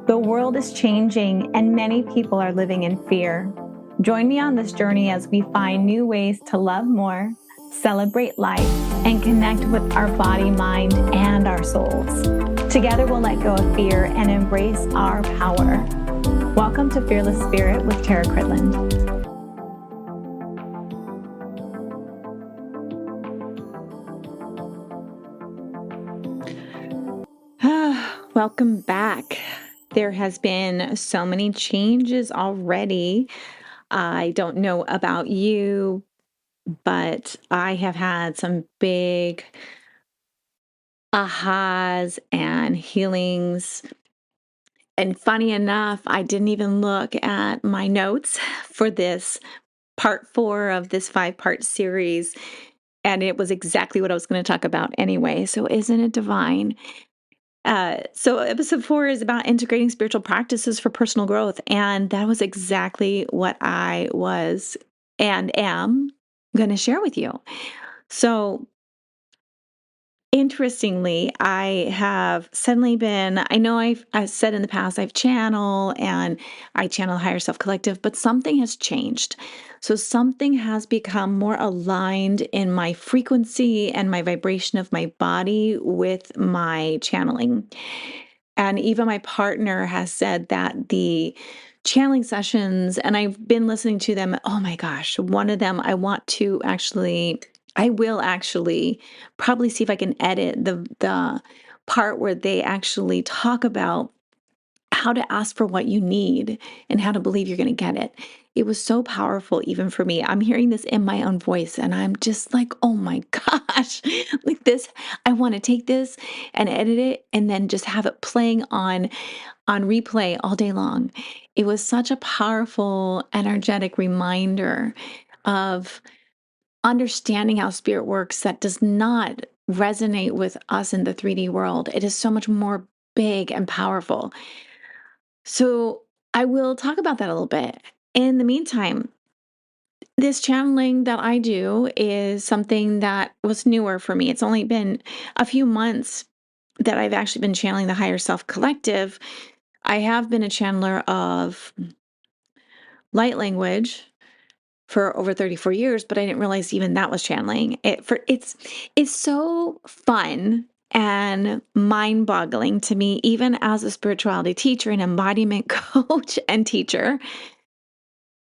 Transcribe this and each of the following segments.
The world is changing and many people are living in fear. Join me on this journey as we find new ways to love more, celebrate life, and connect with our body, mind, and our souls. Together we'll let go of fear and embrace our power. Welcome to Fearless Spirit with Tara Critland. Welcome back. There has been so many changes already. I don't know about you, but I have had some big ahas and healings. And funny enough, I didn't even look at my notes for this part 4 of this 5-part series. And it was exactly what I was going to talk about anyway. So isn't it divine? So episode 4 is about integrating spiritual practices for personal growth. And that was exactly what I was and am going to share with you. So interestingly, I have suddenly been, I know I've said in the past, I've channeled and I channel Higher Self Collective, but something has changed. So something has become more aligned in my frequency and my vibration of my body with my channeling. And even my partner has said that the channeling sessions, and I've been listening to them. Oh my gosh, one of them I will actually probably see if I can edit the part where they actually talk about how to ask for what you need and how to believe you're going to get it. It was so powerful, even for me. I'm hearing this in my own voice, and I'm just like, oh my gosh, like this. I want to take this and edit it and then just have it playing on replay all day long. It was such a powerful, energetic reminder of understanding how spirit works that does not resonate with us in the 3D world. It is so much more big and powerful. So I will talk about that a little bit. In the meantime, this channeling that I do is something that was newer for me. It's only been a few months that I've actually been channeling the Higher Self Collective. I have been a channeler of light language for over 34 years, but I didn't realize even that was channeling. It's so fun and mind-boggling to me, even as a spirituality teacher and embodiment coach and teacher,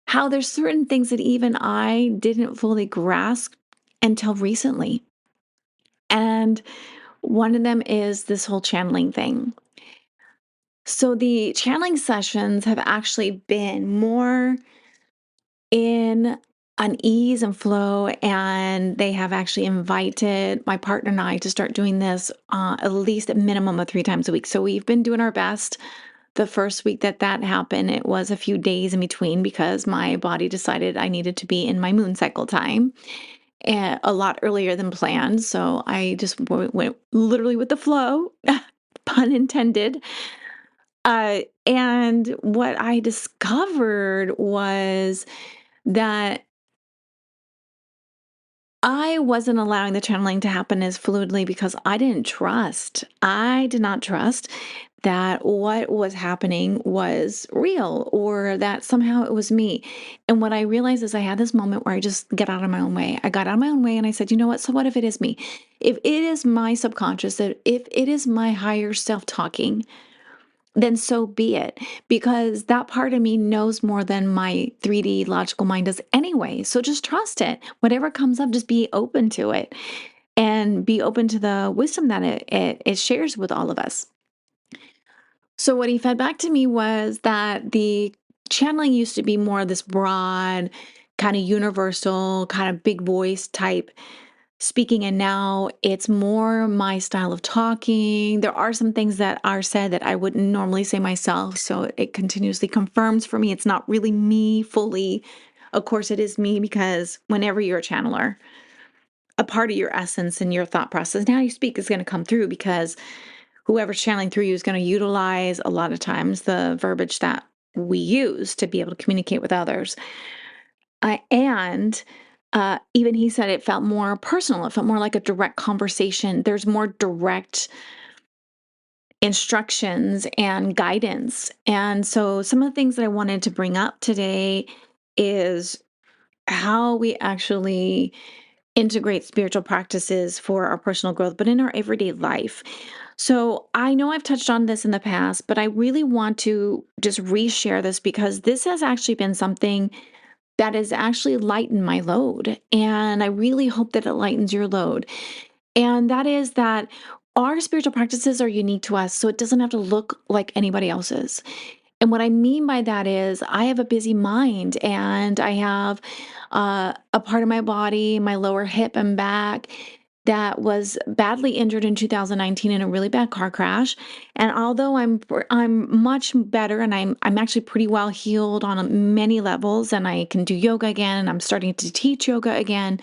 how there's certain things that even I didn't fully grasp until recently. And one of them is this whole channeling thing. So the channeling sessions have actually been more in an ease and flow, and they have actually invited my partner and I to start doing this at least a minimum of 3 times a week. So we've been doing our best. The first week that happened, it was a few days in between because my body decided I needed to be in my moon cycle time a lot earlier than planned. So I just went literally with the flow, pun intended. And what I discovered was that I wasn't allowing the channeling to happen as fluidly because I didn't trust. I did not trust that what was happening was real or that somehow it was me. And what I realized is I had this moment where I just get out of my own way. I got out of my own way and I said, you know what? So what if it is me? If it is my subconscious, if it is my higher self talking, then so be it, because that part of me knows more than my 3D logical mind does anyway. So just trust it. Whatever comes up, just be open to it and be open to the wisdom that it shares with all of us. So what he fed back to me was that the channeling used to be more this broad, kind of universal, kind of big voice type speaking, and now it's more my style of talking. There are some things that are said that I wouldn't normally say myself, so it continuously confirms for me it's not really me fully. Of course it is me, because whenever you're a channeler, a part of your essence and your thought process and how you speak is going to come through, because whoever's channeling through you is going to utilize a lot of times the verbiage that we use to be able to communicate with others. And even he said it felt more personal. It felt more like a direct conversation. There's more direct instructions and guidance. And so some of the things that I wanted to bring up today is how we actually integrate spiritual practices for our personal growth, but in our everyday life. So I know I've touched on this in the past, but I really want to just reshare this because this has actually been something that has actually lightened my load. And I really hope that it lightens your load. And that is that our spiritual practices are unique to us, so it doesn't have to look like anybody else's. And what I mean by that is I have a busy mind and I have a part of my body, my lower hip and back, that was badly injured in 2019 in a really bad car crash. And although I'm much better and I'm actually pretty well healed on many levels and I can do yoga again, I'm starting to teach yoga again.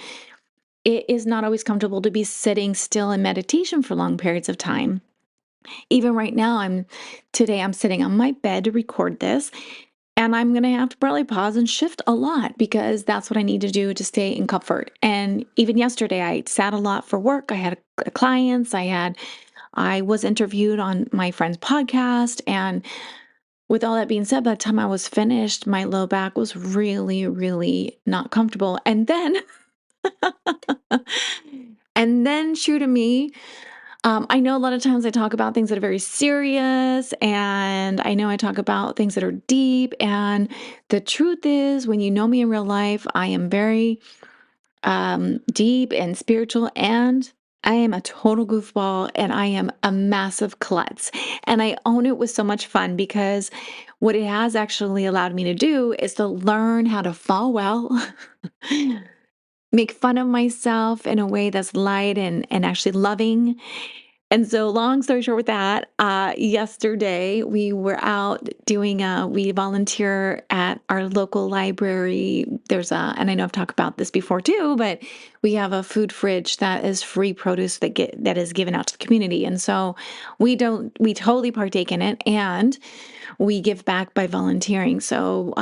It is not always comfortable to be sitting still in meditation for long periods of time. Even right now, I'm sitting on my bed to record this, and I'm going to have to probably pause and shift a lot because that's what I need to do to stay in comfort. And even yesterday, I sat a lot for work. I had clients. I was interviewed on my friend's podcast, and with all that being said, by the time I was finished, my low back was really, really not comfortable. And then, and then, true to me, I know a lot of times I talk about things that are very serious, and I know I talk about things that are deep. And the truth is, when you know me in real life, I am very deep and spiritual, and I am a total goofball, and I am a massive klutz. And I own it with so much fun because what it has actually allowed me to do is to learn how to fall well. Make fun of myself in a way that's light and actually loving. And so, long story short, with that, yesterday we were out doing we volunteer at our local library. And I know I've talked about this before too, but we have a food fridge that is free produce that is given out to the community. And so we totally partake in it. And we give back by volunteering. So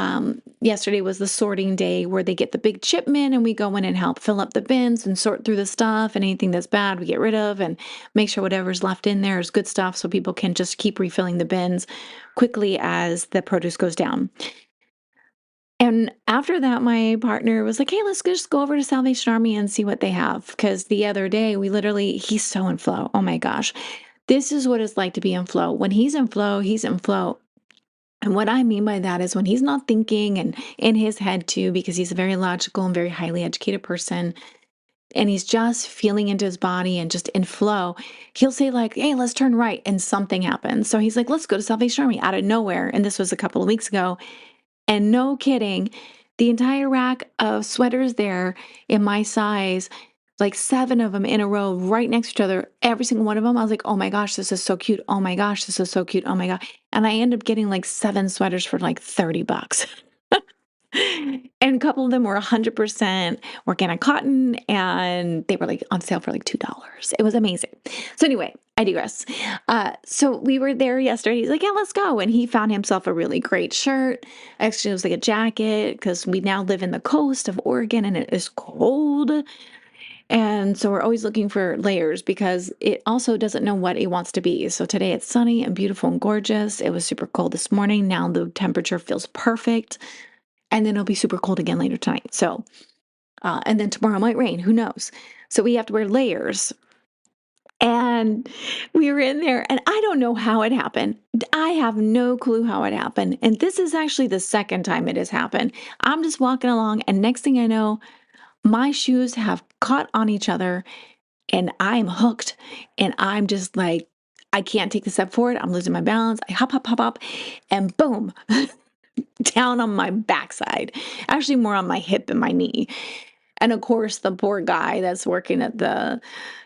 yesterday was the sorting day where they get the big shipment and we go in and help fill up the bins and sort through the stuff, and anything that's bad we get rid of and make sure whatever's left in there is good stuff so people can just keep refilling the bins quickly as the produce goes down. And after that, my partner was like, hey, let's just go over to Salvation Army and see what they have. Because the other day, he's so in flow. Oh my gosh. This is what it's like to be in flow. When he's in flow, he's in flow. And what I mean by that is when he's not thinking and in his head too, because he's a very logical and very highly educated person, and he's just feeling into his body and just in flow, he'll say like, hey, let's turn right. And something happens. So he's like, let's go to Salvation Army out of nowhere. And this was a couple of weeks ago. And no kidding, the entire rack of sweaters there in my size, like 7 of them in a row right next to each other, every single one of them. I was like, oh my gosh, this is so cute. Oh my gosh, this is so cute. Oh my God. And I ended up getting like 7 sweaters for like $30. And a couple of them were 100% organic cotton, and they were like on sale for like $2. It was amazing. So anyway, I digress. So we were there yesterday. He's like, yeah, let's go. And he found himself a really great shirt. Actually, it was like a jacket because we now live in the coast of Oregon and it is cold. And so we're always looking for layers because it also doesn't know what it wants to be. So today it's sunny and beautiful and gorgeous. It was super cold this morning. Now the temperature feels perfect. And then it'll be super cold again later tonight. So, and then tomorrow might rain. Who knows? So we have to wear layers. And we were in there, and I don't know how it happened. I have no clue how it happened. And this is actually the second time it has happened. I'm just walking along, and next thing I know, my shoes have caught on each other, and I'm hooked. And I'm just like, I can't take the step forward. I'm losing my balance. I hop, hop, hop, hop, and boom. Down on my backside, actually more on my hip and my knee. And of course, the poor guy that's working at the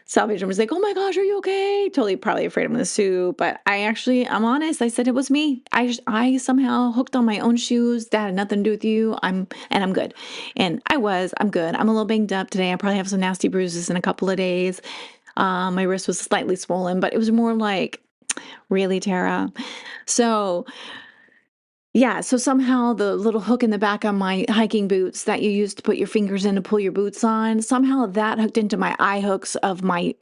Salvation was like, oh my gosh, are you okay? Totally probably afraid I'm going to sue. But I'm honest. I said it was me. I somehow hooked on my own shoes. That had nothing to do with you. I'm good. And I'm good. I'm a little banged up today. I probably have some nasty bruises in a couple of days. My wrist was slightly swollen, but it was more like, really, Tara? So yeah, so somehow the little hook in the back of my hiking boots that you use to put your fingers in to pull your boots on, somehow that hooked into my eye hooks of my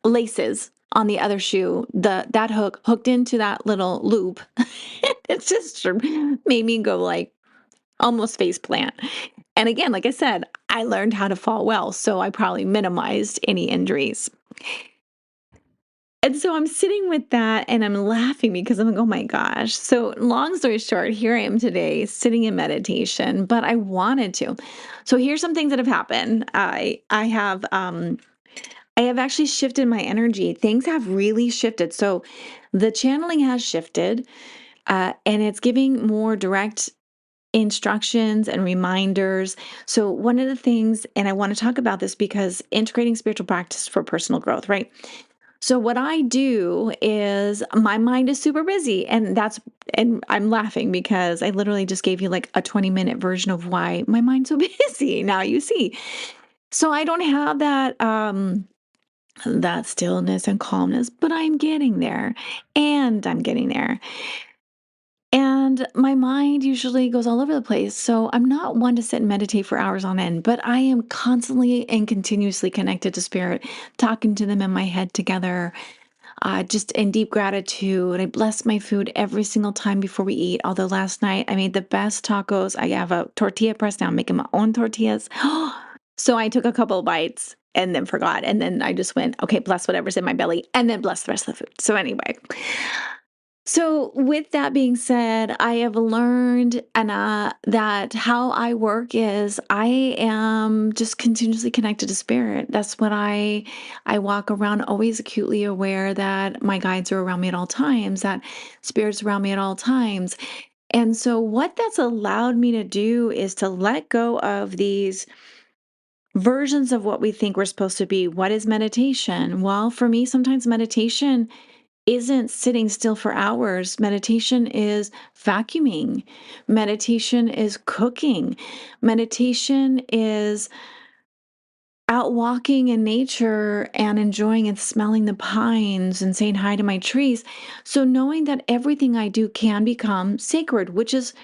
laces on the other shoe, that hook hooked into that little loop. It's just made me go like almost face plant. And again, like I said, I learned how to fall well, so I probably minimized any injuries. And so I'm sitting with that and I'm laughing because I'm like, oh my gosh. So, long story short, here I am today sitting in meditation, but I wanted to. So, here's some things that have happened. I have actually shifted my energy. Things have really shifted. So, the channeling has shifted, and it's giving more direct instructions and reminders. So, one of the things, and I want to talk about this because integrating spiritual practice for personal growth, right? So what I do is my mind is super busy and I'm laughing because I literally just gave you like a 20-minute version of why my mind's so busy. Now you see. So I don't have that stillness and calmness, but I'm getting there. And I'm getting there. And my mind usually goes all over the place. So I'm not one to sit and meditate for hours on end, but I am constantly and continuously connected to spirit, talking to them in my head together, just in deep gratitude. I bless my food every single time before we eat. Although last night I made the best tacos. I have a tortilla press now. I'm making my own tortillas. So I took a couple of bites and then forgot. And then I just went, okay, bless whatever's in my belly and then bless the rest of the food. So anyway, so with that being said, I have learned that how I work is I am just continuously connected to spirit. That's what I walk around always acutely aware that my guides are around me at all times, that spirits around me at all times. And so what that's allowed me to do is to let go of these versions of what we think we're supposed to be. What is meditation? Well, for me, sometimes meditation isn't sitting still for hours. Meditation is vacuuming. Meditation is cooking. Meditation is out walking in nature and enjoying and smelling the pines and saying hi to my trees. So, knowing that everything I do can become sacred, which is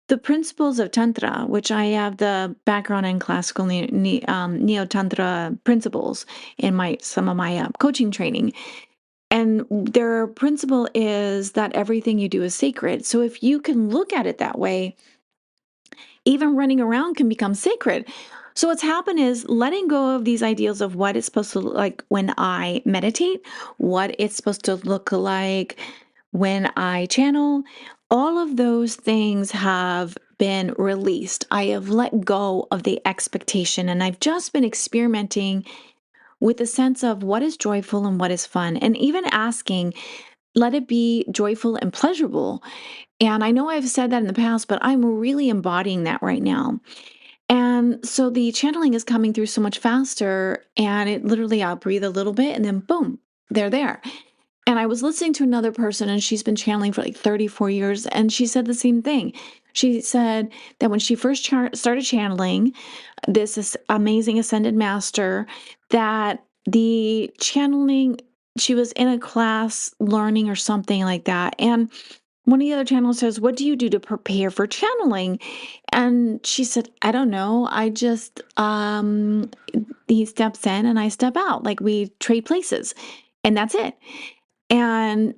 the principles of Tantra, which I have the background in classical Neo Tantra principles in some of my coaching training. And their principle is that everything you do is sacred. So if you can look at it that way, even running around can become sacred. So what's happened is letting go of these ideals of what it's supposed to look like when I meditate, what it's supposed to look like when I channel. All of those things have been released. I have let go of the expectation and I've just been experimenting with a sense of what is joyful and what is fun, and even asking, let it be joyful and pleasurable. And I know I've said that in the past, but I'm really embodying that right now. And so the channeling is coming through so much faster, and it literally, I'll breathe a little bit and then boom, they're there. And I was listening to another person, and she's been channeling for like 34 years, and she said the same thing. She said that when she first started channeling this amazing ascended master, that the channeling, she was in a class learning or something like that. And one of the other channels says, what do you do to prepare for channeling? And she said, I don't know. I just, he steps in and I step out. Like we trade places and that's it. And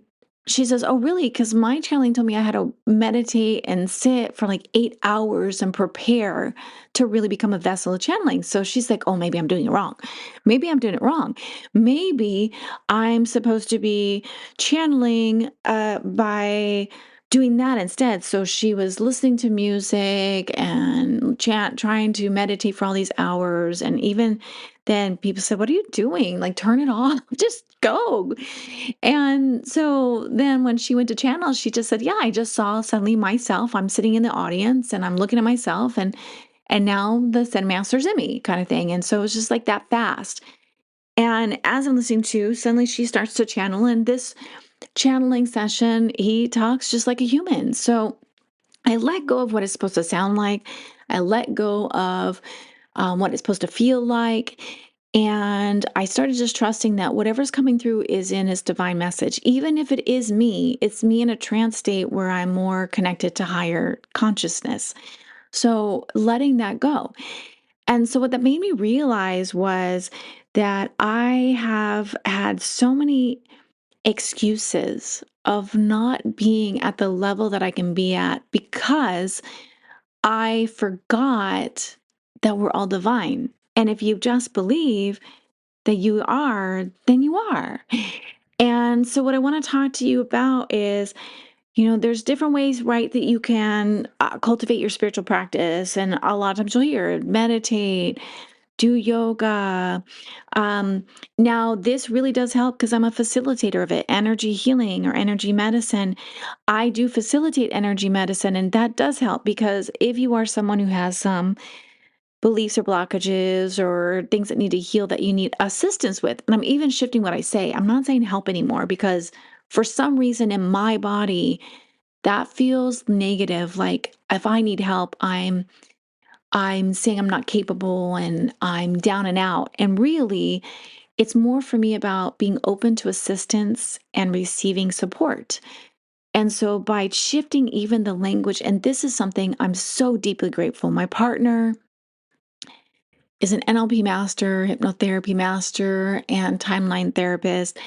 she says, oh, really? Because my channeling told me I had to meditate and sit for like 8 hours and prepare to really become a vessel of channeling. So she's like, oh, maybe I'm doing it wrong. Maybe I'm doing it wrong. Maybe I'm supposed to be channeling by doing that instead. So she was listening to music and trying to meditate for all these hours. And even then people said, what are you doing? Like, turn it off, just go. And so then when she went to channel, she just said, yeah, I just saw suddenly myself. I'm sitting in the audience and I'm looking at myself and now the Zen master's in me kind of thing. And so it was just like that fast. And as I'm listening to, suddenly she starts to channel, and this channeling session, he talks just like a human. So I let go of what it's supposed to sound like. I let go of what it's supposed to feel like. And I started just trusting that whatever's coming through is in his divine message. Even if it is me, it's me in a trance state where I'm more connected to higher consciousness. So letting that go. And so what that made me realize was that I have had so many excuses of not being at the level that I can be at because I forgot that we're all divine. And if you just believe that you are, then you are. And so, what I want to talk to you about is, there's different ways, right, that you can cultivate your spiritual practice. And a lot of times you'll hear meditate, do yoga. Um, Now, this really does help because I'm a facilitator of it, energy healing or energy medicine. I do facilitate energy medicine, and that does help because if you are someone who has some beliefs or blockages or things that need to heal that you need assistance with, and I'm even shifting what I say, I'm not saying help anymore because for some reason in my body, that feels negative. Like if I need help, I'm saying I'm not capable and I'm down and out. And really, it's more for me about being open to assistance and receiving support. And so by shifting even the language, and this is something I'm so deeply grateful. My partner is an NLP master, hypnotherapy master, and timeline therapist.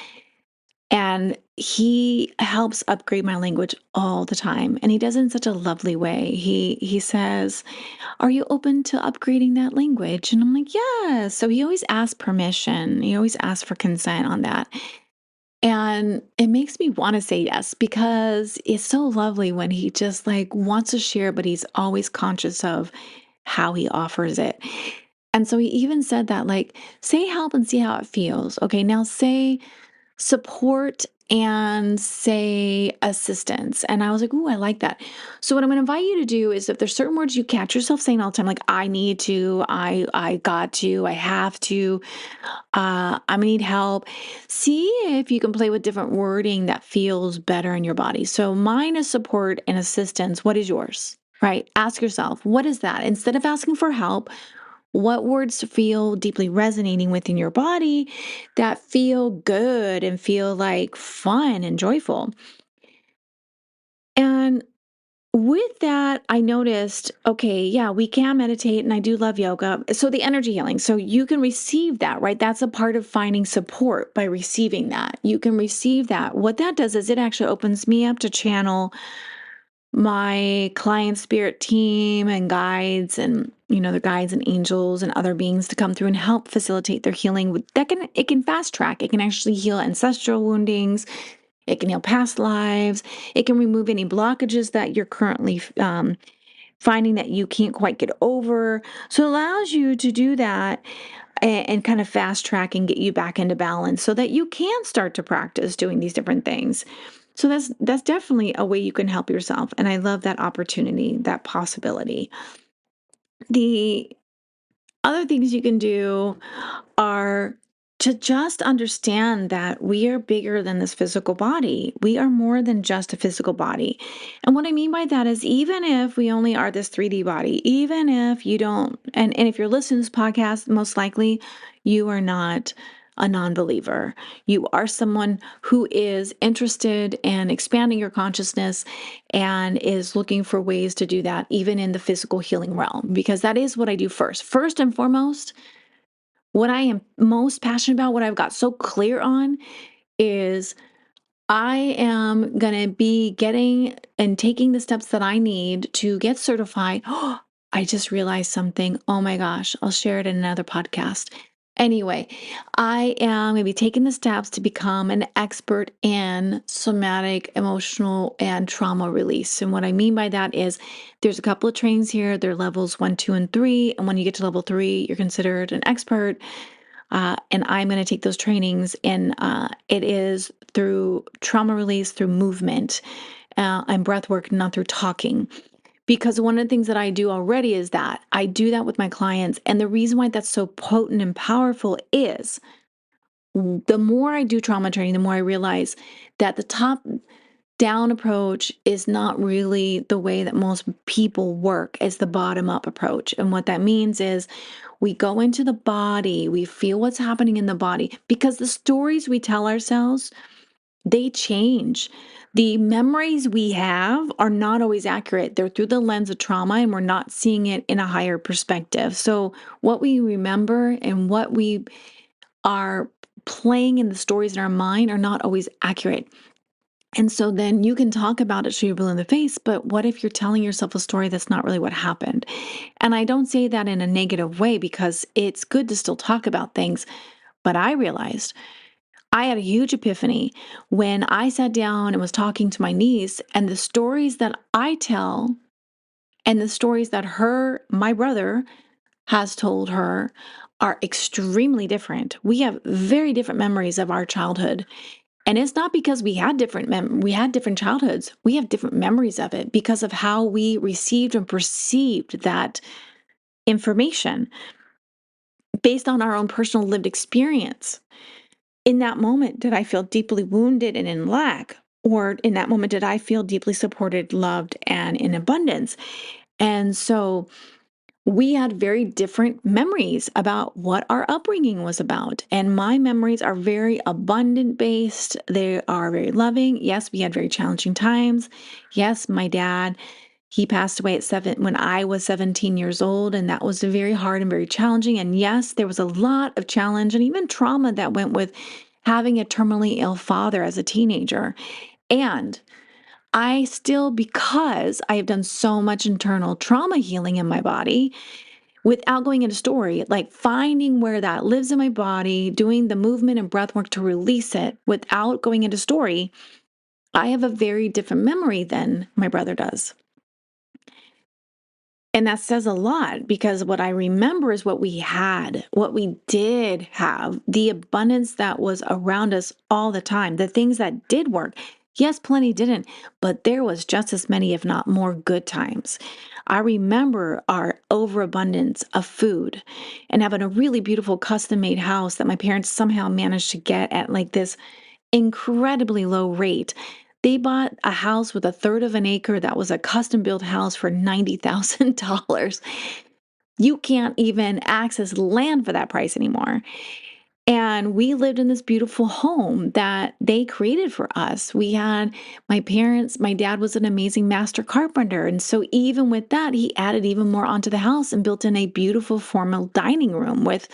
And he helps upgrade my language all the time. And he does it in such a lovely way. He says, "Are you open to upgrading that language?" And I'm like, "Yes." So he always asks permission. He always asks for consent on that. And it makes me want to say yes because it's so lovely when he just like wants to share, but he's always conscious of how he offers it. And so he even said that, like, say help and see how it feels. Okay, now say support and say assistance. And I was like, ooh, I like that. So what I'm going to invite you to do is if there's certain words you catch yourself saying all the time, like I need to, I got to, I have to, I need help. See if you can play with different wording that feels better in your body. So mine is support and assistance. What is yours? Right? Ask yourself, what is that? Instead of asking for help, what words feel deeply resonating within your body that feel good and feel like fun and joyful? And with that, I noticed, okay, yeah, we can meditate and I do love yoga. So the energy healing, so you can receive that, right? That's a part of finding support by receiving that. You can receive that. What that does is it actually opens me up to channel my client spirit team and guides and the guides and angels and other beings to come through and help facilitate their healing it can fast track. It can actually heal ancestral woundings. It can heal past lives. It can remove any blockages that you're currently finding that you can't quite get over. So it allows you to do that and kind of fast track and get you back into balance so that you can start to practice doing these different things. So that's definitely a way you can help yourself. And I love that opportunity, that possibility. The other things you can do are to just understand that we are bigger than this physical body. We are more than just a physical body. And what I mean by that is even if we only are this 3D body, even if you don't, and if you're listening to this podcast, most likely you are not a non-believer. You are someone who is interested in expanding your consciousness and is looking for ways to do that, even in the physical healing realm, because that is what I do first. First and foremost, what I am most passionate about, what I've got so clear on is I am going to be getting and taking the steps that I need to get certified. Oh, I just realized something. Oh my gosh, I'll share it in another podcast. Anyway, I am going to be taking the steps to become an expert in somatic, emotional, and trauma release. And what I mean by that is there's a couple of trainings here. They're levels 1, 2, and 3. And when you get to level 3, you're considered an expert. And I'm going to take those trainings, and it is through trauma release, through movement, and breath work, not through talking. Because one of the things that I do already is that I do that with my clients. And the reason why that's so potent and powerful is the more I do trauma training, the more I realize that the top down approach is not really the way that most people work as the bottom up approach. And what that means is we go into the body, we feel what's happening in the body because the stories we tell ourselves They change. The memories we have are not always accurate. They're through the lens of trauma, and we're not seeing it in a higher perspective. So, what we remember and what we are playing in the stories in our mind are not always accurate. And so then you can talk about it till you're blue in the face, but what if you're telling yourself a story that's not really what happened? And I don't say that in a negative way because it's good to still talk about things. But I realized I had a huge epiphany when I sat down and was talking to my niece, and the stories that I tell and the stories that my brother has told her are extremely different. We have very different memories of our childhood. And it's not because we had we had different childhoods. We have different memories of it because of how we received and perceived that information based on our own personal lived experience. In that moment, did I feel deeply wounded and in lack? Or in that moment, did I feel deeply supported, loved, and in abundance? And so we had very different memories about what our upbringing was about. And my memories are very abundant based. They are very loving. Yes, we had very challenging times. Yes, my dad, he passed away at when I was 17 years old, and that was very hard and very challenging. And yes, there was a lot of challenge and even trauma that went with having a terminally ill father as a teenager. And I still, because I have done so much internal trauma healing in my body, without going into story, like finding where that lives in my body, doing the movement and breath work to release it without going into story, I have a very different memory than my brother does. And that says a lot because what I remember is what we had, what we did have, the abundance that was around us all the time, the things that did work. Yes, plenty didn't, but there was just as many, if not more, good times. I remember our overabundance of food and having a really beautiful custom made house that my parents somehow managed to get at like this incredibly low rate. They bought a house with a third of an acre that was a custom built house for $90,000. You can't even access land for that price anymore. And we lived in this beautiful home that they created for us. We had my dad was an amazing master carpenter. And so even with that, he added even more onto the house and built in a beautiful formal dining room with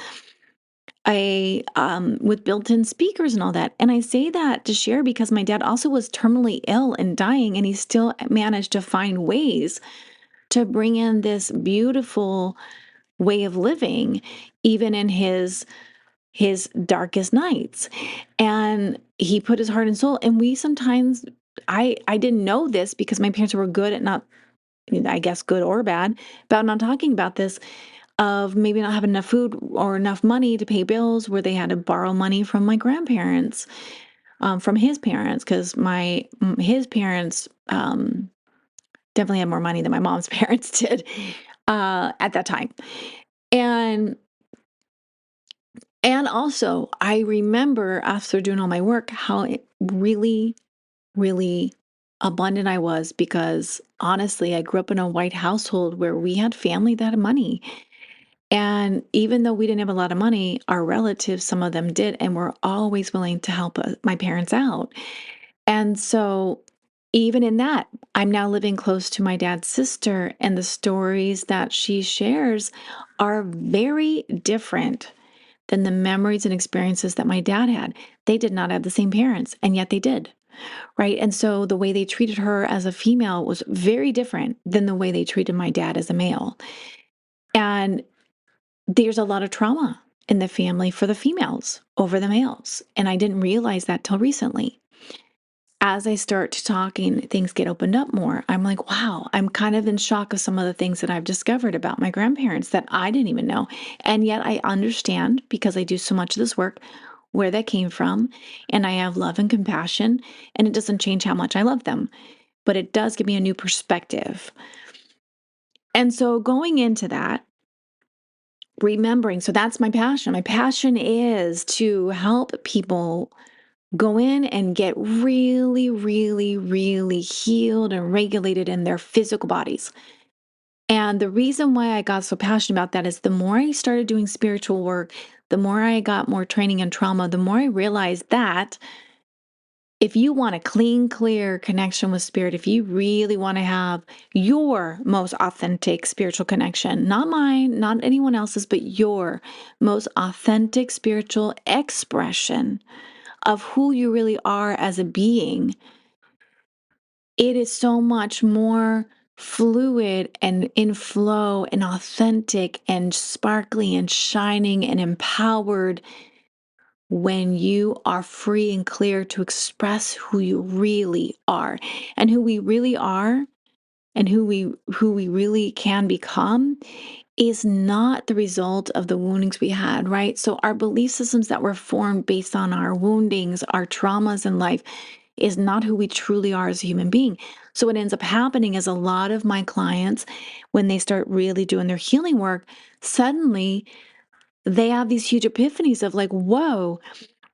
built-in speakers and all that. And I say that to share because my dad also was terminally ill and dying, and he still managed to find ways to bring in this beautiful way of living, even in his darkest nights. And he put his heart and soul. And we sometimes I didn't know this because my parents were good at not, I guess good or bad, about not talking about this, of maybe not having enough food or enough money to pay bills, where they had to borrow money from my grandparents, from his parents, because his parents definitely had more money than my mom's parents did at that time. And also, I remember after doing all my work how really, really abundant I was because honestly, I grew up in a white household where we had family that had money. And even though we didn't have a lot of money, our relatives, some of them did, and were always willing to help my parents out. And so, even in that, I'm now living close to my dad's sister, and the stories that she shares are very different than the memories and experiences that my dad had. They did not have the same parents, and yet they did. Right. And so the way they treated her as a female was very different than the way they treated my dad as a male. And there's a lot of trauma in the family for the females over the males. And I didn't realize that till recently. As I start to talking, things get opened up more. I'm like, wow, I'm kind of in shock of some of the things that I've discovered about my grandparents that I didn't even know. And yet I understand, because I do so much of this work, where that came from. And I have love and compassion. And it doesn't change how much I love them, but it does give me a new perspective. And so going into that, remembering, so that's my passion. My passion is to help people go in and get really, really, really healed and regulated in their physical bodies. And the reason why I got so passionate about that is the more I started doing spiritual work, the more I got more training in trauma, the more I realized that if you want a clean, clear connection with spirit, if you really want to have your most authentic spiritual connection, not mine, not anyone else's, but your most authentic spiritual expression of who you really are as a being, it is so much more fluid and in flow and authentic and sparkly and shining and empowered when you are free and clear to express who you really are. And who we really are and who we really can become is not the result of the woundings we had, right? So our belief systems that were formed based on our woundings, our traumas in life, is not who we truly are as a human being. So what ends up happening is a lot of my clients, when they start really doing their healing work, suddenly they have these huge epiphanies of like, whoa,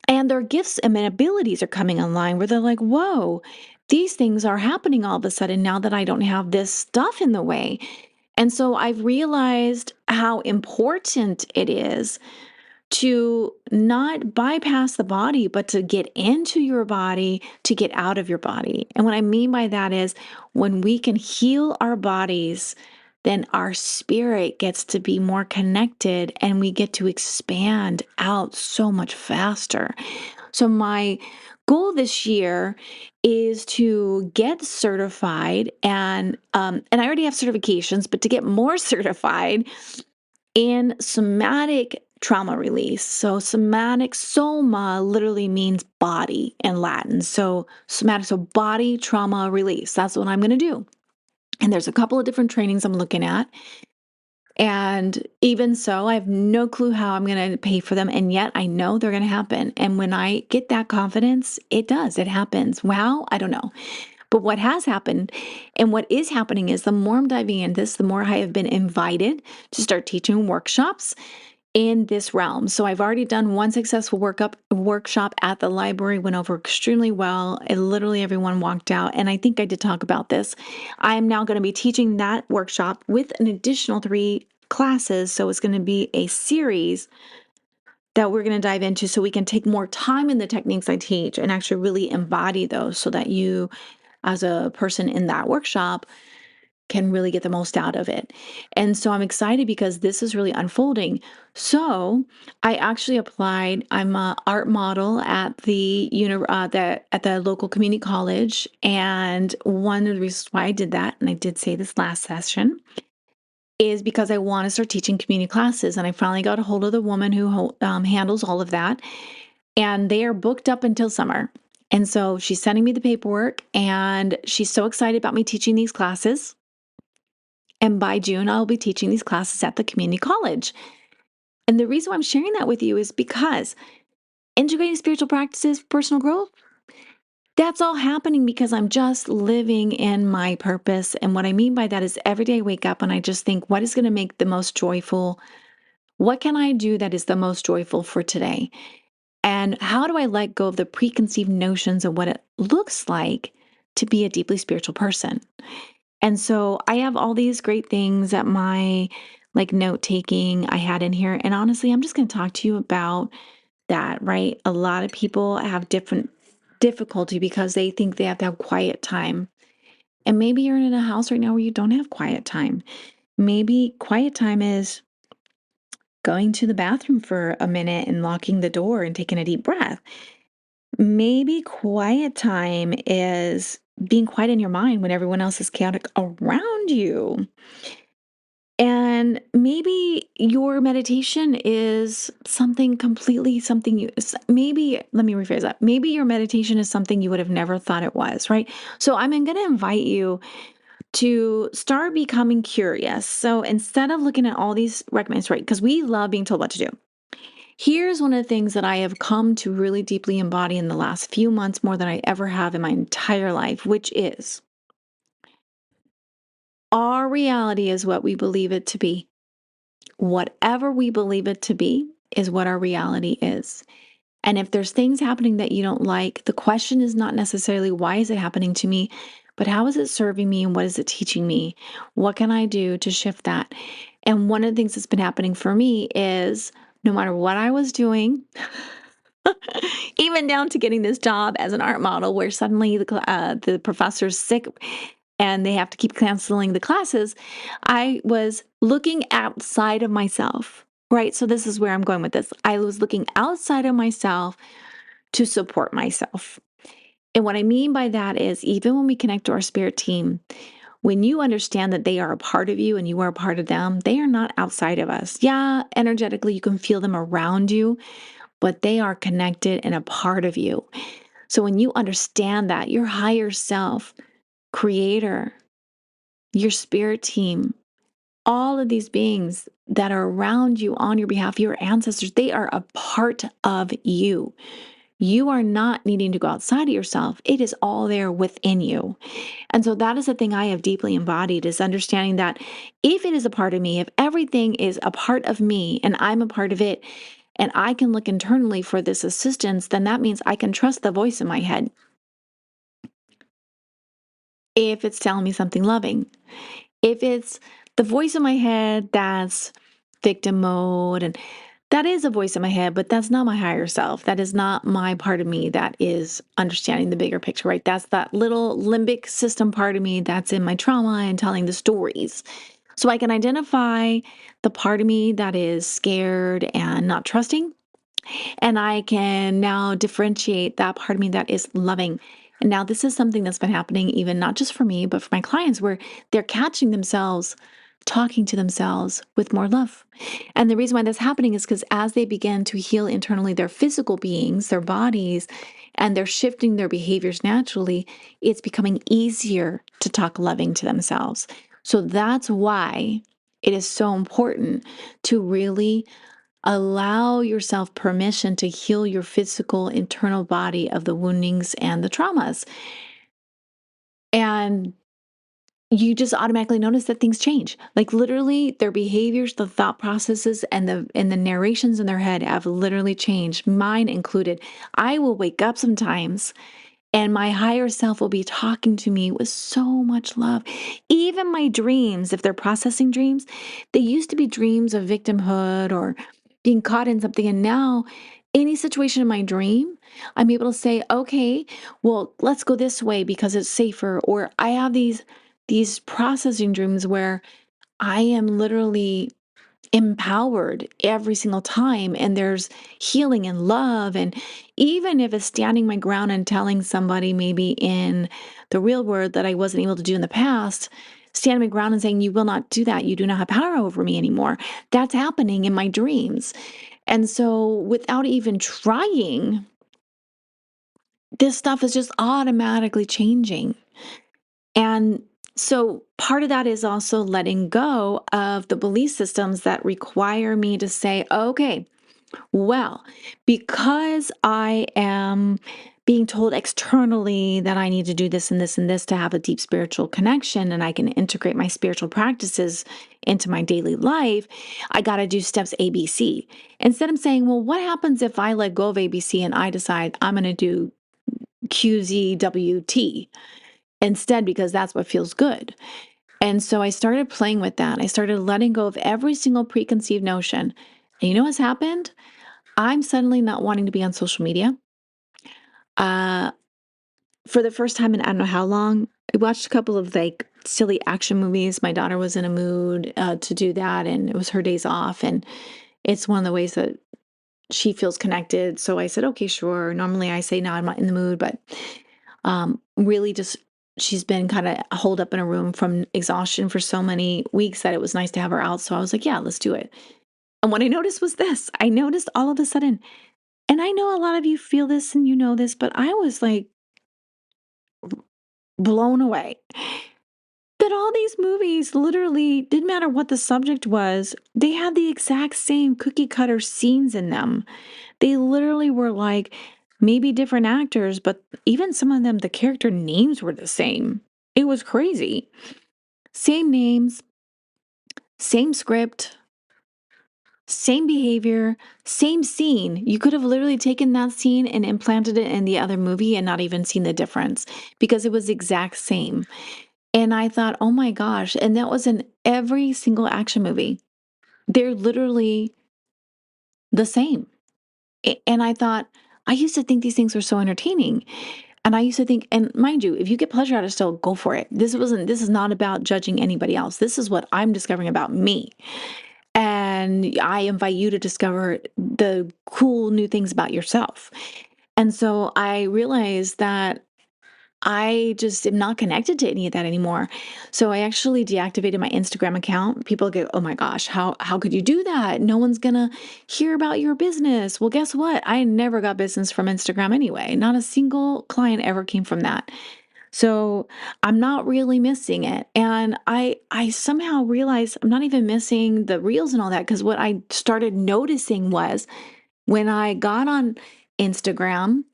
and their gifts and abilities are coming online where they're like, whoa, these things are happening all of a sudden now that I don't have this stuff in the way. And so I've realized how important it is to not bypass the body, but to get into your body, to get out of your body. And what I mean by that is when we can heal our bodies, then our spirit gets to be more connected and we get to expand out so much faster. So my goal this year is to get certified and I already have certifications, but to get more certified in somatic trauma release. So somatic, soma literally means body in Latin. So somatic, so body trauma release. That's what I'm going to do. And there's a couple of different trainings I'm looking at. And even so, I have no clue how I'm going to pay for them. And yet I know they're going to happen. And when I get that confidence, it does. It happens. Wow. I don't know. But what has happened and what is happening is the more I'm diving into this, the more I have been invited to start teaching workshops in this realm. So I've already done one successful workshop at the library, went over extremely well. And literally everyone walked out. And I think I did talk about this. I am now going to be teaching that workshop with an additional 3 classes. So it's going to be a series that we're going to dive into so we can take more time in the techniques I teach and actually really embody those so that you, as a person in that workshop, can really get the most out of it. And so I'm excited because this is really unfolding. So I actually applied. I'm an art model at at the local community college, and one of the reasons why I did that, and I did say this last session, is because I want to start teaching community classes. And I finally got a hold of the woman who handles all of that, and they are booked up until summer. And so she's sending me the paperwork, and she's so excited about me teaching these classes. And by June, I'll be teaching these classes at the community college. And the reason why I'm sharing that with you is because integrating spiritual practices for personal growth, that's all happening because I'm just living in my purpose. And what I mean by that is every day I wake up and I just think, what is going to make the most joyful? What can I do that is the most joyful for today? And how do I let go of the preconceived notions of what it looks like to be a deeply spiritual person? And so I have all these great things at my note taking I had in here. And honestly, I'm just going to talk to you about that, right? A lot of people have different difficulty because they think they have to have quiet time. And maybe you're in a house right now where you don't have quiet time. Maybe quiet time is going to the bathroom for a minute and locking the door and taking a deep breath. Maybe quiet time is being quiet in your mind when everyone else is chaotic around you. And maybe your meditation is maybe, let me rephrase that. Maybe your meditation is something you would have never thought it was, right? So I'm going to invite you to start becoming curious. So instead of looking at all these recommendations, right? Because we love being told what to do. Here's one of the things that I have come to really deeply embody in the last few months more than I ever have in my entire life, which is our reality is what we believe it to be. Whatever we believe it to be is what our reality is. And if there's things happening that you don't like, the question is not necessarily why is it happening to me, but how is it serving me and what is it teaching me? What can I do to shift that? And one of the things that's been happening for me is no matter what I was doing, Even down to getting this job as an art model where suddenly the professor's sick and they have to keep canceling the classes. I was looking outside of myself, right? So this is where I'm going with this. I was looking outside of myself to support myself. And what I mean by that is even when we connect to our spirit team, when you understand that they are a part of you and you are a part of them, they are not outside of us. Yeah, energetically, you can feel them around you, but they are connected and a part of you. So when you understand that, your higher self, creator, your spirit team, all of these beings that are around you on your behalf, your ancestors, they are a part of you. You are not needing to go outside of yourself. It is all there within you. And so that is the thing I have deeply embodied is understanding that if it is a part of me, if everything is a part of me and I'm a part of it, and I can look internally for this assistance, then that means I can trust the voice in my head if it's telling me something loving. If it's the voice in my head that's victim mode, and that is a voice in my head, but that's not my higher self. That is not my part of me that is understanding the bigger picture, right? That's that little limbic system part of me that's in my trauma and telling the stories. So I can identify the part of me that is scared and not trusting. And I can now differentiate that part of me that is loving. And now this is something that's been happening even not just for me, but for my clients where they're catching themselves talking to themselves with more love. And the reason why that's happening is because as they begin to heal internally their physical beings, their bodies, and they're shifting their behaviors naturally, it's becoming easier to talk loving to themselves. So that's why it is so important to really allow yourself permission to heal your physical internal body of the woundings and the traumas. And you just automatically notice that things change. Like literally their behaviors, the thought processes and the narrations in their head have literally changed, mine included. I will wake up sometimes and my higher self will be talking to me with so much love. Even my dreams, if they're processing dreams, they used to be dreams of victimhood or being caught in something. And now, any situation in my dream, I'm able to say, okay, well, let's go this way because it's safer. Or I have these processing dreams where I am literally empowered every single time and there's healing and love. And even if it's standing my ground and telling somebody maybe in the real world that I wasn't able to do in the past, standing my ground and saying, you will not do that, you do not have power over me anymore, that's happening in my dreams. And so without even trying, this stuff is just automatically changing. And so part of that is also letting go of the belief systems that require me to say, okay, well, because I am being told externally that I need to do this and this and this to have a deep spiritual connection and I can integrate my spiritual practices into my daily life, I got to do steps ABC. Instead of saying, well, what happens if I let go of ABC and I decide I'm going to do QZWT instead because that's what feels good? And so I started playing with that. I started letting go of every single preconceived notion. And you know what's happened? I'm suddenly not wanting to be on social media. Uh, for the first time in I don't know how long, I watched a couple of like silly action movies. My daughter was in a mood to do that, and it was her days off. And it's one of the ways that she feels connected. So I said, okay, sure. Normally I say, no, I'm not in the mood, but really just she's been kind of holed up in a room from exhaustion for so many weeks that it was nice to have her out. So I was like, yeah, let's do it. And what I noticed was this. I noticed all of a sudden, and I know a lot of you feel this and you know this, but I was like blown away that all these movies literally didn't matter what the subject was, they had the exact same cookie cutter scenes in them. They literally were like maybe different actors, but even some of them, the character names were the same. It was crazy. Same names, same script, same behavior, same scene. You could have literally taken that scene and implanted it in the other movie and not even seen the difference because it was the exact same. And I thought, oh my gosh. And that was in every single action movie. They're literally the same. And I thought, I used to think these things were so entertaining. And I used to think, and mind you, if you get pleasure out of it still, go for it. This is not about judging anybody else. This is what I'm discovering about me. And I invite you to discover the cool new things about yourself. And so I realized that I just am not connected to any of that anymore. So I actually deactivated my Instagram account. People go, "Oh my gosh, how could you do that? No one's gonna hear about your business." Well, guess what? I never got business from Instagram anyway. Not a single client ever came from that. So I'm not really missing it. And I somehow realized I'm not even missing the reels and all that, because what I started noticing was when I got on Instagram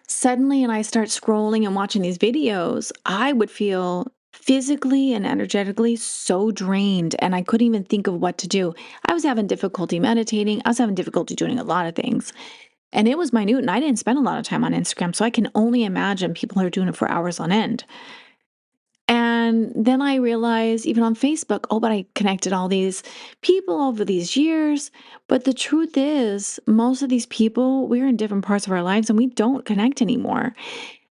suddenly and I start scrolling and watching these videos, I would feel physically and energetically so drained, and I couldn't even think of what to do. I was having difficulty meditating. I was having difficulty doing a lot of things. And it was minute, and I didn't spend a lot of time on Instagram. So I can only imagine people who are doing it for hours on end. And then I realized, even on Facebook, oh, but I connected all these people over these years. But the truth is, most of these people, we're in different parts of our lives and we don't connect anymore.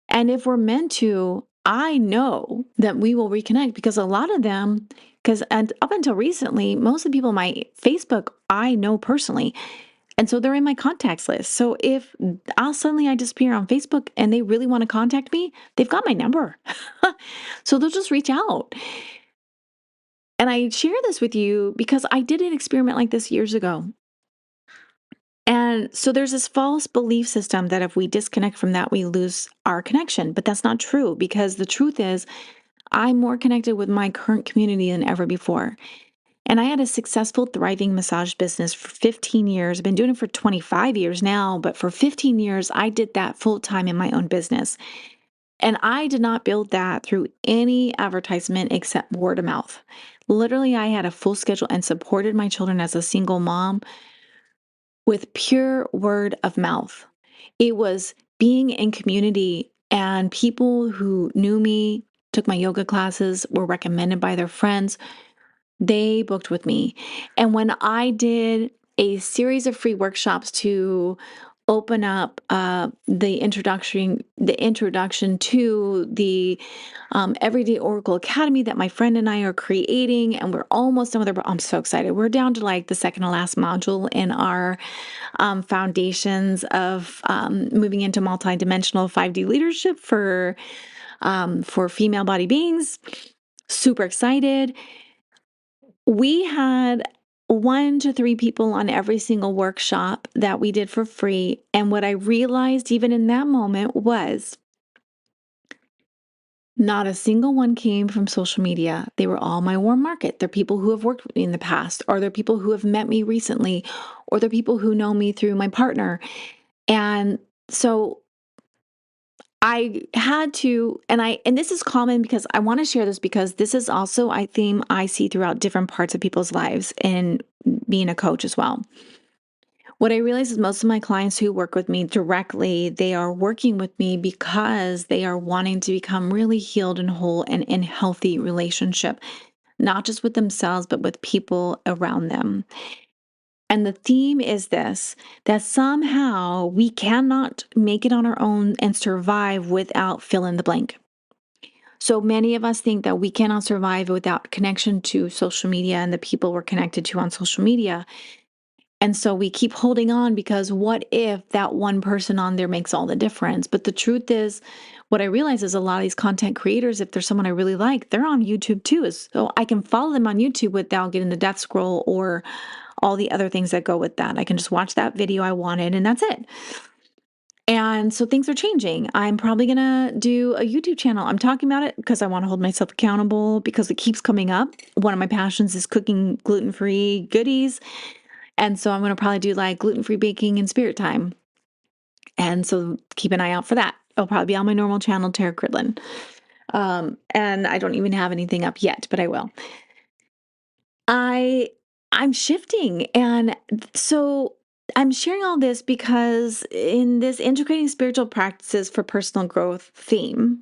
And if we're meant to, I know that we will reconnect, because a lot of them, and up until recently, most of the people on my Facebook I know personally. And so they're in my contacts list. So if I disappear on Facebook and they really want to contact me, they've got my number. So they'll just reach out. And I share this with you because I did an experiment like this years ago. And so there's this false belief system that if we disconnect from that, we lose our connection. But that's not true, because the truth is, I'm more connected with my current community than ever before. And I had a successful, thriving massage business for 15 years. I've been doing it for 25 years now, but for 15 years, I did that full time in my own business. And I did not build that through any advertisement except word of mouth. Literally, I had a full schedule and supported my children as a single mom with pure word of mouth. It was being in community, and people who knew me, took my yoga classes, were recommended by their friends. They booked with me. And when I did a series of free workshops to open up the introduction to the Everyday Oracle Academy that my friend and I are creating, and we're almost done with it. I'm so excited. We're down to like the second to last module in our foundations of moving into multidimensional 5D leadership for female body beings. Super excited. We had 1 to 3 people on every single workshop that we did for free. And what I realized even in that moment was not a single one came from social media. They were all my warm market. They're people who have worked with me in the past, or they're people who have met me recently, or they're people who know me through my partner. And so I had to, and this is common because I want to share this, because this is also a theme I see throughout different parts of people's lives in being a coach as well. What I realize is most of my clients who work with me directly, they are working with me because they are wanting to become really healed and whole and in healthy relationship, not just with themselves, but with people around them. And the theme is this, that somehow we cannot make it on our own and survive without fill in the blank. So many of us think that we cannot survive without connection to social media and the people we're connected to on social media. And so we keep holding on, because what if that one person on there makes all the difference? But the truth is, what I realize is a lot of these content creators, if there's someone I really like, they're on YouTube too. So I can follow them on YouTube without getting the death scroll or all the other things that go with that. I can just watch that video I wanted, and that's it. And so things are changing. I'm probably going to do a YouTube channel. I'm talking about it because I want to hold myself accountable, because it keeps coming up. One of my passions is cooking gluten-free goodies. And so I'm going to probably do like gluten-free baking and spirit time. And so keep an eye out for that. It'll probably be on my normal channel, Tara Cridlin. And I don't even have anything up yet, but I will. I'm shifting. And so I'm sharing all this because in this integrating spiritual practices for personal growth theme,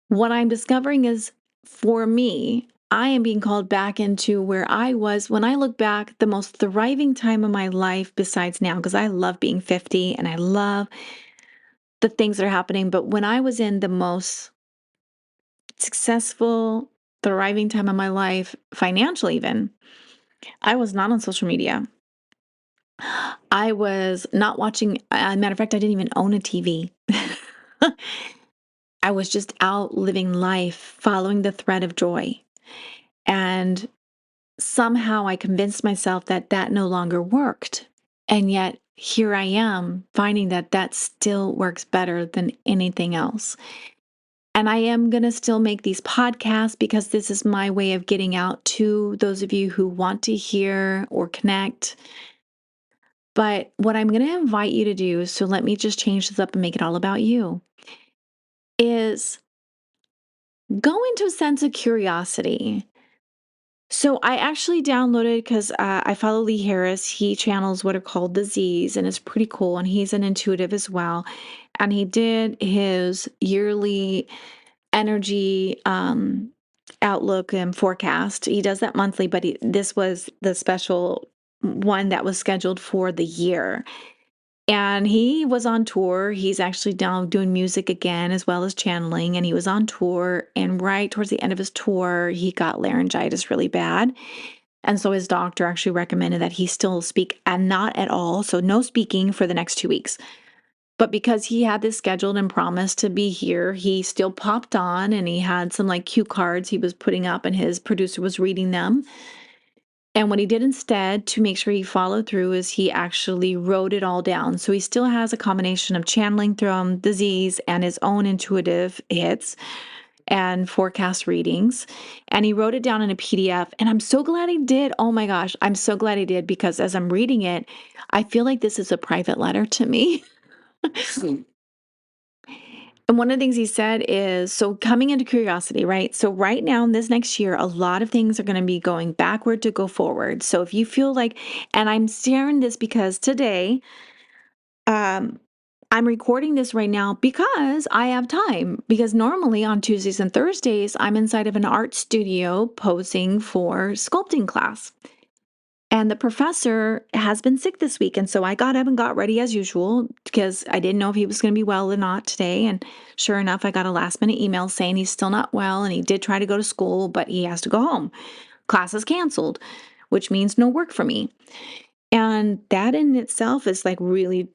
what I'm discovering is, for me, I am being called back into where I was when I look back, the most thriving time of my life besides now, because I love being 50 and I love the things that are happening. But when I was in the most successful, thriving time of my life, financially even, I was not on social media. I was not watching, matter of fact, I didn't even own a TV. I was just out living life, following the thread of joy. And somehow I convinced myself that that no longer worked. And yet here I am finding that that still works better than anything else. And I am going to still make these podcasts because this is my way of getting out to those of you who want to hear or connect. But what I'm going to invite you to do, so let me just change this up and make it all about you, is go into a sense of curiosity. So I actually downloaded because I follow Lee Harris. He channels what are called the Z's, and it's pretty cool. And he's an intuitive as well. And he did his yearly energy outlook and forecast. He does that monthly, but this was the special one that was scheduled for the year. And he was on tour. He's actually now doing music again as well as channeling. And he was on tour. And right towards the end of his tour, he got laryngitis really bad. And so his doctor actually recommended that he still speak and not at all. So no speaking for the next 2 weeks. But because he had this scheduled and promised to be here, he still popped on and he had some like cue cards he was putting up and his producer was reading them. And what he did instead to make sure he followed through is he actually wrote it all down. So he still has a combination of channeling from disease and his own intuitive hits and forecast readings. And he wrote it down in a PDF. And I'm so glad he did. Oh my gosh, I'm so glad he did because as I'm reading it, I feel like this is a private letter to me. And one of the things he said is, so coming into curiosity, right? So right now in this next year, a lot of things are going to be going backward to go forward. So if you feel like, and I'm sharing this because today, um, I'm recording this right now because I have time. Because normally on Tuesdays and Thursdays, I'm inside of an art studio posing for sculpting class. And the professor has been sick this week. And so I got up and got ready as usual because I didn't know if he was going to be well or not today. And sure enough, I got a last minute email saying he's still not well and he did try to go to school, but he has to go home. Class is canceled, which means no work for me. And that in itself is like really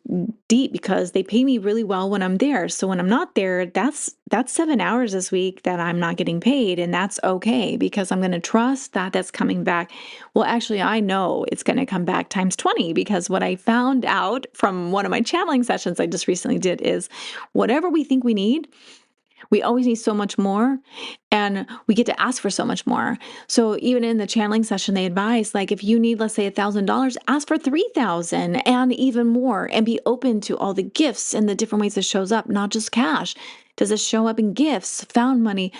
deep because they pay me really well when I'm there. So when I'm not there, that's 7 hours this week that I'm not getting paid. And that's okay because I'm going to trust that that's coming back. Well, actually, I know it's going to come back times 20 because what I found out from one of my channeling sessions I just recently did is whatever we think we need, we always need so much more and we get to ask for so much more. So even in the channeling session, they advise, like, if you need, let's say $1,000, ask for 3,000 and even more, and be open to all the gifts and the different ways it shows up, not just cash. Does it show up in gifts, found money,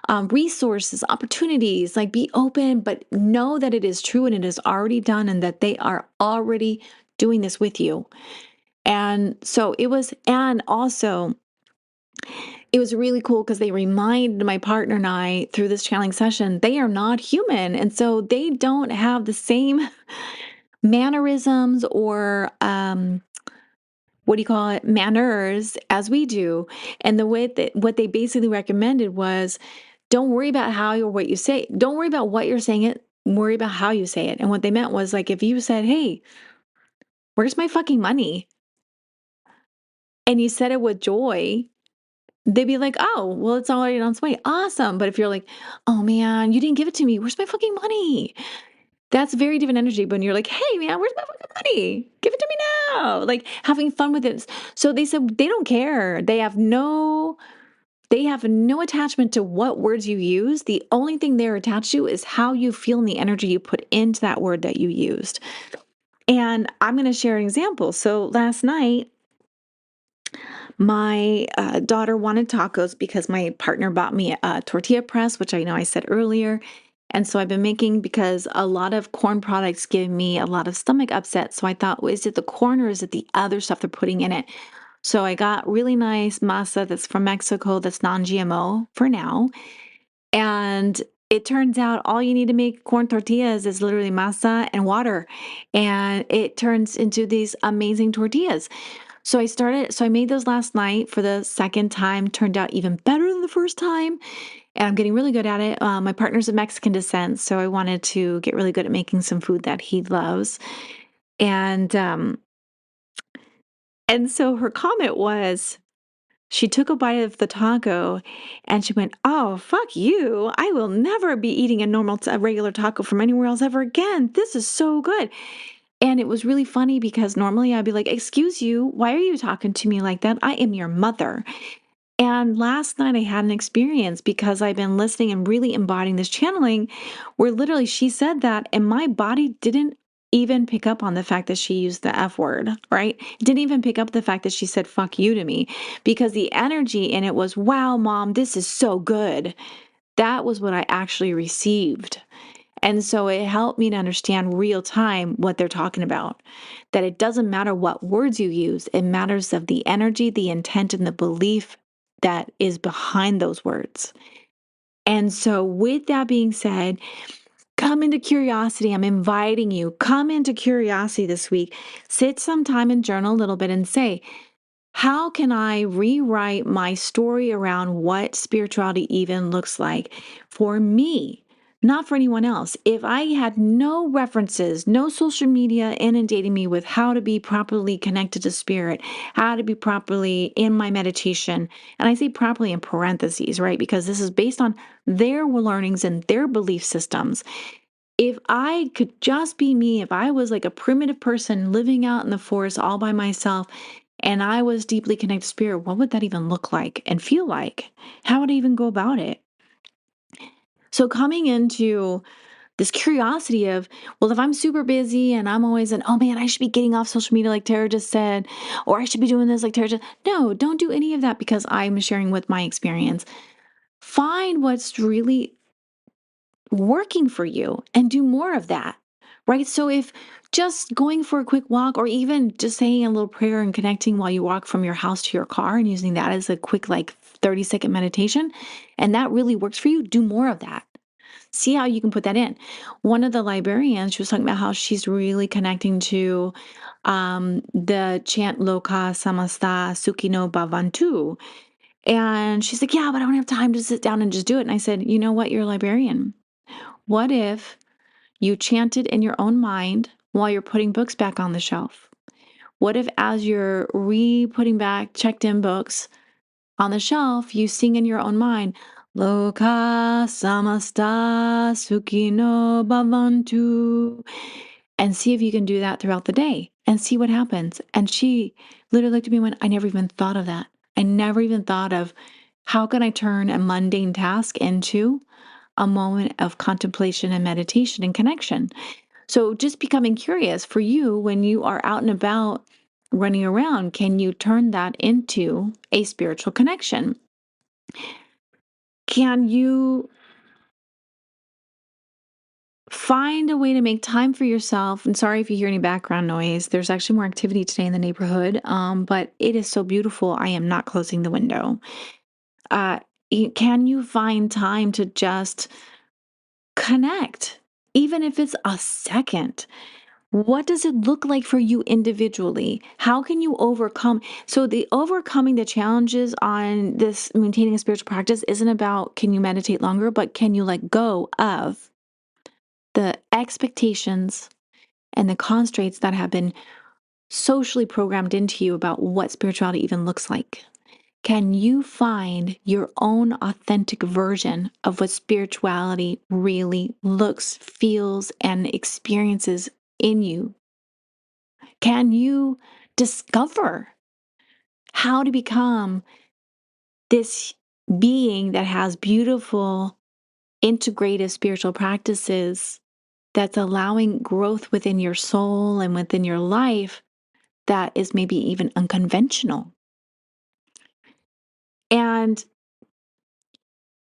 resources, opportunities? Like, be open, but know that it is true and it is already done and that they are already doing this with you. And so it was, and also, it was really cool because they reminded my partner and I through this channeling session, they are not human. And so they don't have the same mannerisms or what do you call it, manners as we do. And the way that what they basically recommended was don't worry about how or what you say. Don't worry about what you're saying it. Worry about how you say it. And what they meant was like if you said, hey, where's my fucking money? And you said it with joy, they'd be like, "Oh, well, it's already on its way. Awesome." But if you're like, "Oh man, you didn't give it to me. Where's my fucking money?" That's very different energy. But when you're like, "Hey man, where's my fucking money? Give it to me now." Like having fun with it. So they said they don't care. They have no attachment to what words you use. The only thing they're attached to is how you feel and the energy you put into that word that you used. And I'm going to share an example. So last night, my daughter wanted tacos because my partner bought me a tortilla press, which I know I said earlier. And so I've been making because a lot of corn products give me a lot of stomach upset. So I thought, well, is it the corn or is it the other stuff they're putting in it? So I got really nice masa that's from Mexico that's non-GMO for now. And it turns out all you need to make corn tortillas is literally masa and water, and it turns into these amazing tortillas. So I made those last night for the second time, turned out even better than the first time, and I'm getting really good at it. My partner's of Mexican descent, so I wanted to get really good at making some food that he loves. And and so her comment was, she took a bite of the taco and she went, "Oh, fuck you. I will never be eating a regular taco from anywhere else ever again. This is so good." And it was really funny because normally I'd be like, "Excuse you, why are you talking to me like that? I am your mother." And last night I had an experience because I've been listening and really embodying this channeling where literally she said that and my body didn't even pick up on the fact that she used the F word, right? It didn't even pick up the fact that she said fuck you to me because the energy in it was, wow, mom, this is so good. That was what I actually received. And so it helped me to understand real time what they're talking about. That it doesn't matter what words you use, it matters of the energy, the intent, and the belief that is behind those words. And so, with that being said, come into curiosity. I'm inviting you. Come into curiosity this week. Sit some time and journal a little bit and say, how can I rewrite my story around what spirituality even looks like for me, not for anyone else? If I had no references, no social media inundating me with how to be properly connected to spirit, how to be properly in my meditation, and I say properly in parentheses, right? Because this is based on their learnings and their belief systems. If I could just be me, if I was like a primitive person living out in the forest all by myself, and I was deeply connected to spirit, what would that even look like and feel like? How would I even go about it? So coming into this curiosity of, well, if I'm super busy and I'm always in, oh man, I should be getting off social media like Tara just said, or I should be doing this like Tara just, no, don't do any of that because I'm sharing with my experience. Find what's really working for you and do more of that, right? So if just going for a quick walk or even just saying a little prayer and connecting while you walk from your house to your car and using that as a quick, like 30-second meditation, and that really works for you, do more of that. See how you can put that in. One of the librarians, she was talking about how she's really connecting to the chant Loka Samasta Sukhino Bhavantu. And she's like, yeah, but I don't have time to sit down and just do it. And I said, you know what? You're a librarian. What if you chant it in your own mind while you're putting books back on the shelf? What if, as you're re-putting back checked in books on the shelf, you sing in your own mind, Loka samasta sukhino bhavantu, and see if you can do that throughout the day and see what happens. And she literally looked at me and went, I never even thought of that. I never even thought of how can I turn a mundane task into a moment of contemplation and meditation and connection. So just becoming curious for you when you are out and about running around, can you turn that into a spiritual connection? Can you find a way to make time for yourself? And sorry if you hear any background noise. There's actually more activity today in the neighborhood, but it is so beautiful. I am not closing the window. Uh, can you find time to just connect, even if it's a second? What does it look like for you individually? How can you overcome? So the overcoming the challenges on this maintaining a spiritual practice isn't about can you meditate longer, but can you let go of the expectations and the constraints that have been socially programmed into you about what spirituality even looks like? Can you find your own authentic version of what spirituality really looks, feels, and experiences in you? Can you discover how to become this being that has beautiful, integrative spiritual practices that's allowing growth within your soul and within your life that is maybe even unconventional? And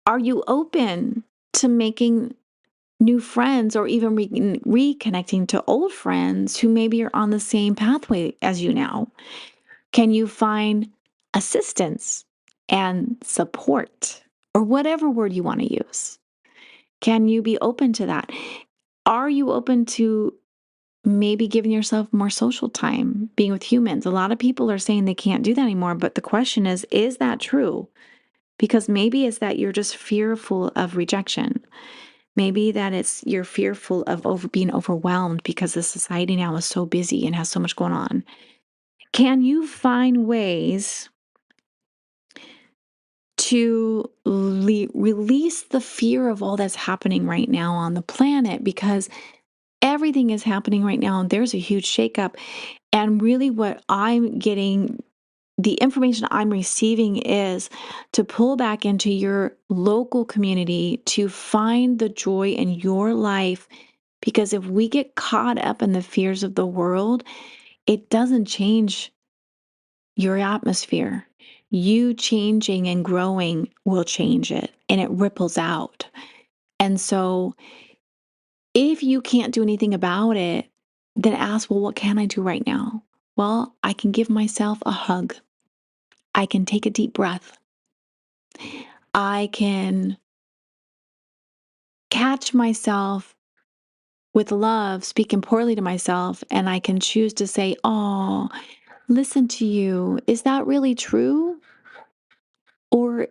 are you open to making new friends or even reconnecting to old friends who maybe are on the same pathway as you now? Can you find assistance and support, or whatever word you want to use? Can you be open to that? Are you open to maybe giving yourself more social time, being with humans? A lot of people are saying they can't do that anymore, but the question is that true? Because maybe it's that you're just fearful of rejection. Maybe that it's you're fearful of being overwhelmed because the society now is so busy and has so much going on. Can you find ways to release the fear of all that's happening right now on the planet? Because everything is happening right now and there's a huge shakeup. And really, what I'm getting, the information I'm receiving is to pull back into your local community to find the joy in your life. Because if we get caught up in the fears of the world, it doesn't change your atmosphere. You changing and growing will change it, and it ripples out. And so if you can't do anything about it, then ask, well, what can I do right now? Well, I can give myself a hug. I can take a deep breath. I can catch myself with love, speaking poorly to myself, and I can choose to say, oh, listen to you. Is that really true? Or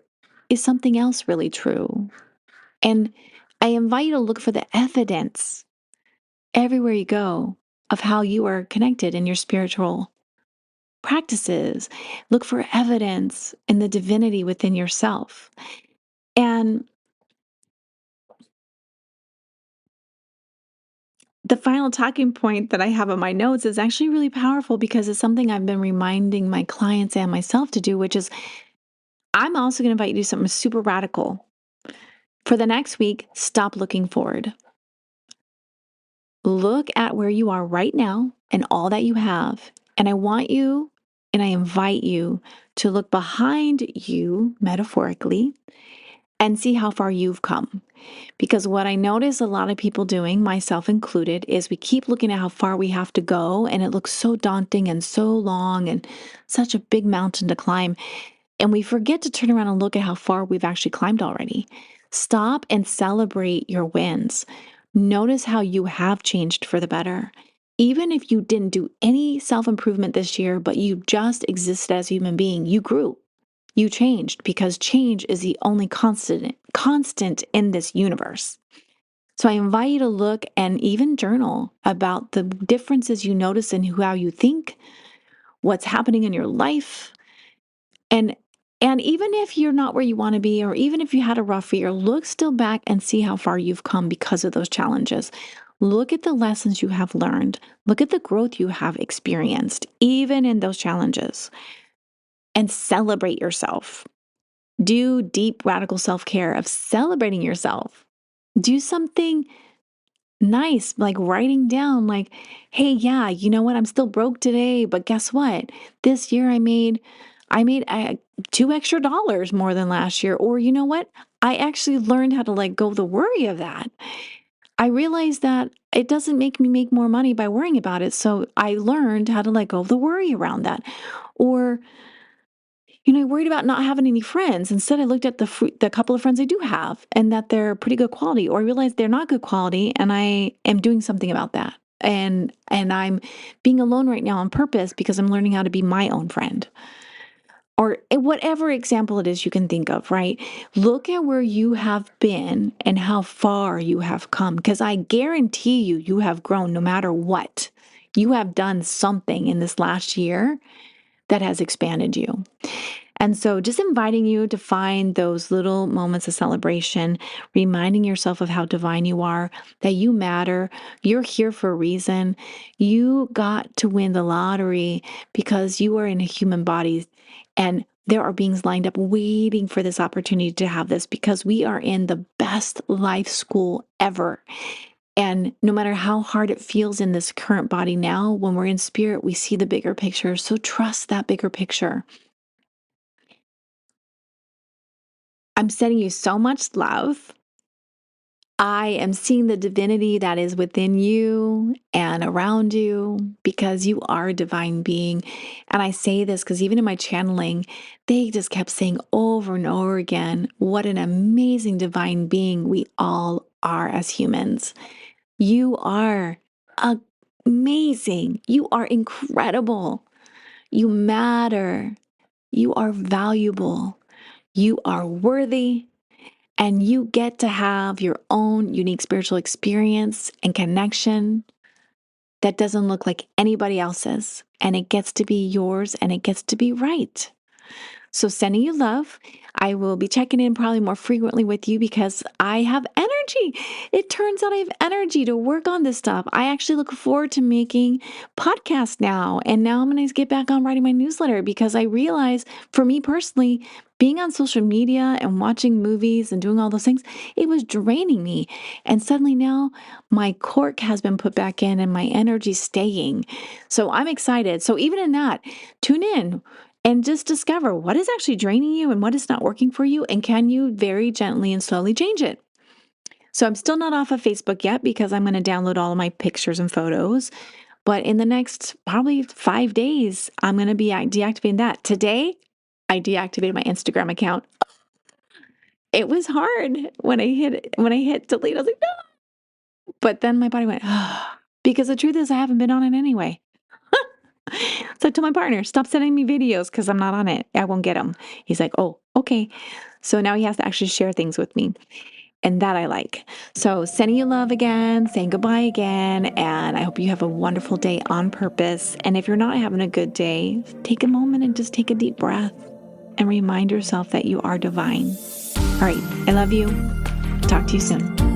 is something else really true? And I invite you to look for the evidence everywhere you go of how you are connected in your spiritual practices. Look for evidence in the divinity within yourself. And the final talking point that I have on my notes is actually really powerful because it's something I've been reminding my clients and myself to do, which is I'm also going to invite you to do something super radical. For the next week, stop looking forward. Look at where you are right now and all that you have. And I want you and I invite you to look behind you, metaphorically, and see how far you've come. Because what I notice a lot of people doing, myself included, is we keep looking at how far we have to go, and it looks so daunting and so long and such a big mountain to climb. And we forget to turn around and look at how far we've actually climbed already. Stop and celebrate your wins. Notice how you have changed for the better. Even if you didn't do any self-improvement this year, but you just existed as a human being, you grew. You changed because change is the only constant in this universe. So I invite you to look and even journal about the differences you notice in how you think, what's happening in your life, and even if you're not where you want to be, or even if you had a rough year, look still back and see how far you've come because of those challenges. Look at the lessons you have learned. Look at the growth you have experienced, even in those challenges, and celebrate yourself. Do deep, radical self-care of celebrating yourself. Do something nice, like writing down, like, hey, yeah, you know what? I'm still broke today, but guess what? This year I made $2 extra more than last year. Or you know what? I actually learned how to let go of the worry of that. I realized that it doesn't make me make more money by worrying about it. So I learned how to let go of the worry around that. Or I worried about not having any friends. Instead, I looked at the couple of friends I do have and that they're pretty good quality, or I realized they're not good quality and I am doing something about that. And I'm being alone right now on purpose because I'm learning how to be my own friend. Or whatever example it is you can think of, right? Look at where you have been and how far you have come, because I guarantee you have grown no matter what. You have done something in this last year that has expanded you. And so just inviting you to find those little moments of celebration, reminding yourself of how divine you are, that you matter, you're here for a reason. You got to win the lottery because you are in a human body, and there are beings lined up waiting for this opportunity to have this, because we are in the best life school ever. And no matter how hard it feels in this current body now, when we're in spirit, we see the bigger picture. So trust that bigger picture. I'm sending you so much love. I am seeing the divinity that is within you and around you, because you are a divine being. And I say this because even in my channeling, they just kept saying over and over again, what an amazing divine being we all are as humans. You are amazing. You are incredible. You matter. You are valuable. You are worthy. And you get to have your own unique spiritual experience and connection that doesn't look like anybody else's. And it gets to be yours and it gets to be right. So sending you love. I will be checking in probably more frequently with you because I have energy. It turns out I have energy to work on this stuff. I actually look forward to making podcasts now. And now I'm going to get back on writing my newsletter because I realize for me personally, being on social media and watching movies and doing all those things, it was draining me. And suddenly now my cork has been put back in and my energy's staying. So I'm excited. So even in that, tune in and just discover what is actually draining you and what is not working for you. And can you very gently and slowly change it? So I'm still not off of Facebook yet because I'm going to download all of my pictures and photos. But in the next probably 5 days, I'm going to be deactivating that. Today, I deactivated my Instagram account. It was hard when I hit delete. I was like, no. But then my body went, because the truth is I haven't been on it anyway. So I told my partner, stop sending me videos because I'm not on it. I won't get them. He's like, oh, okay. So now he has to actually share things with me. And that I like. So sending you love again, saying goodbye again. And I hope you have a wonderful day on purpose. And if you're not having a good day, take a moment and just take a deep breath and remind yourself that you are divine. All right. I love you. Talk to you soon.